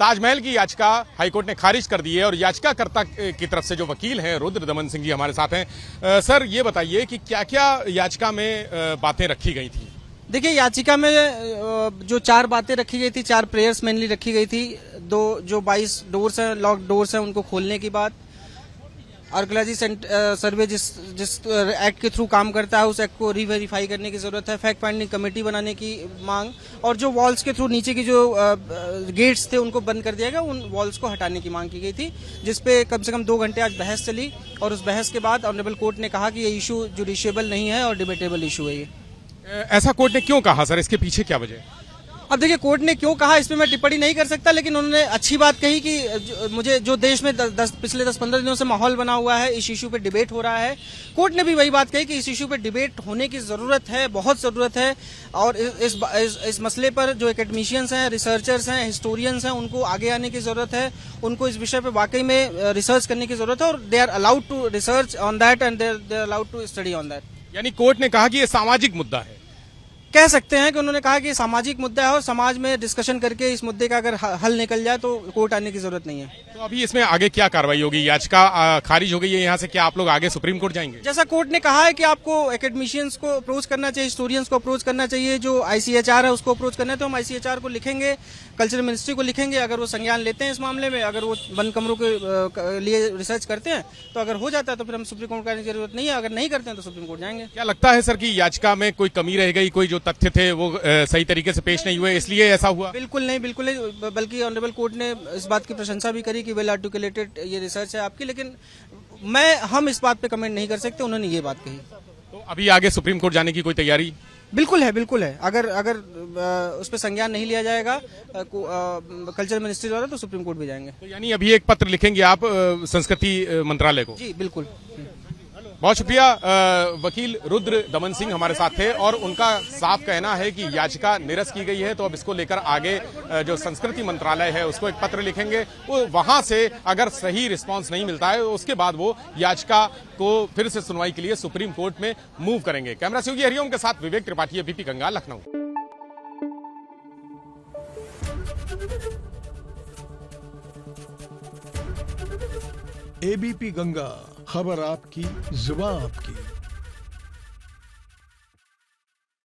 ताजमहल की याचिका हाईकोर्ट ने खारिज कर दी है और याचिकाकर्ता की तरफ से जो वकील हैं रुद्र दमन सिंह जी हमारे साथ हैं। सर ये बताइए कि क्या क्या याचिका में बातें रखी गई थी। देखिए, याचिका में जो 4 बातें रखी गई थी, 4 प्रेयर्स मेनली रखी गई थी। दो जो 22 डोर्स हैं, लॉक डोर्स हैं, उनको खोलने की बात। आर्कोलॉजी सर्वे जिस एक्ट के थ्रू काम करता है, उस एक्ट को रीवेरीफाई करने की जरूरत है। फैक्ट फाइंडिंग कमेटी बनाने की मांग, और जो वॉल्स के थ्रू नीचे की जो गेट्स थे उनको बंद कर दिया गया, उन वॉल्स को हटाने की मांग की गई थी, जिसपे कम से कम 2 घंटे आज बहस चली। और उस बहस के बाद ऑनरेबल कोर्ट ने कहा कि ये इशू जुडिशियबल नहीं है और डिबेटेबल इशू है। ये ऐसा कोर्ट ने क्यों कहा सर, इसके पीछे क्या वजह? अब देखिए, कोर्ट ने क्यों कहा इस पे मैं टिप्पणी नहीं कर सकता, लेकिन उन्होंने अच्छी बात कही कि मुझे जो देश में पिछले 10-15 दिनों से माहौल बना हुआ है, इस इशू पे डिबेट हो रहा है। कोर्ट ने भी वही बात कही कि इस इशू पे डिबेट होने की जरूरत है, बहुत जरूरत है। और इस मसले पर जो एकेडमिशियंस हैं, रिसर्चर्स हैं, हिस्टोरियंस हैं, उनको आगे आने की जरूरत है। उनको इस विषय पे वाकई में रिसर्च करने की जरूरत है, और they are allowed to research on that and they are allowed to study on that. यानी कोर्ट ने कहा कि ये सामाजिक मुद्दा है। कह सकते हैं कि उन्होंने कहा कि सामाजिक मुद्दा है और समाज में डिस्कशन करके इस मुद्दे का अगर हल निकल जाए तो कोर्ट आने की जरूरत नहीं है। तो अभी इसमें आगे क्या कार्रवाई होगी? याचिका खारिज हो गई है यहाँ से, क्या आप लोग आगे सुप्रीम कोर्ट जाएंगे? जैसा कोर्ट ने कहा है कि आपको एकेडमिशियंस को अप्रोच करना चाहिए, हिस्टोरियंस को अप्रोच करना चाहिए, जो ICHR है उसको अप्रोच करना है, तो हम ICHR को लिखेंगे, कल्चरल मिनिस्ट्री को लिखेंगे। अगर वो संज्ञान लेते हैं इस मामले में, अगर वो बंद कमरों के लिए रिसर्च करते हैं, तो अगर हो जाता है तो फिर हम सुप्रीम कोर्ट आने की जरूरत नहीं है। अगर नहीं करते हैं तो सुप्रीम कोर्ट जाएंगे। क्या लगता है सर कि याचिका में कोई कमी रह गई, कोई जो तथ्य थे वो सही तरीके से पेश नहीं हुए, इसलिए ऐसा हुआ? बिल्कुल नहीं, बल्कि ऑनरेबल कोर्ट ने इस बात की प्रशंसा भी करी कि वेल आर्टिकुलेटेड ये रिसर्च है आपकी, लेकिन हम इस बात पे कमेंट नहीं कर सकते। उन्होंने ये बात कही। तो अभी आगे सुप्रीम कोर्ट जाने की कोई तैयारी? बिल्कुल है। अगर उस पर संज्ञान नहीं लिया जाएगा कल्चर मिनिस्ट्री द्वारा, तो सुप्रीम कोर्ट भी जाएंगे। तो यानी अभी एक पत्र लिखेंगे आप संस्कृति मंत्रालय को? जी बिल्कुल। बहुत शुक्रिया। वकील रुद्र दमन सिंह हमारे साथ थे और उनका साफ कहना है कि याचिका निरस्त की गई है, तो अब इसको लेकर आगे जो संस्कृति मंत्रालय है उसको एक पत्र लिखेंगे। वो वहां से अगर सही रिस्पांस नहीं मिलता है, उसके बाद वो याचिका को फिर से सुनवाई के लिए सुप्रीम कोर्ट में मूव करेंगे। कैमरा से हरिओम के साथ विवेक त्रिपाठी, एबीपी गंगा, लखनऊ। एबीपी गंगा, खबर आपकी, जुबान आपकी।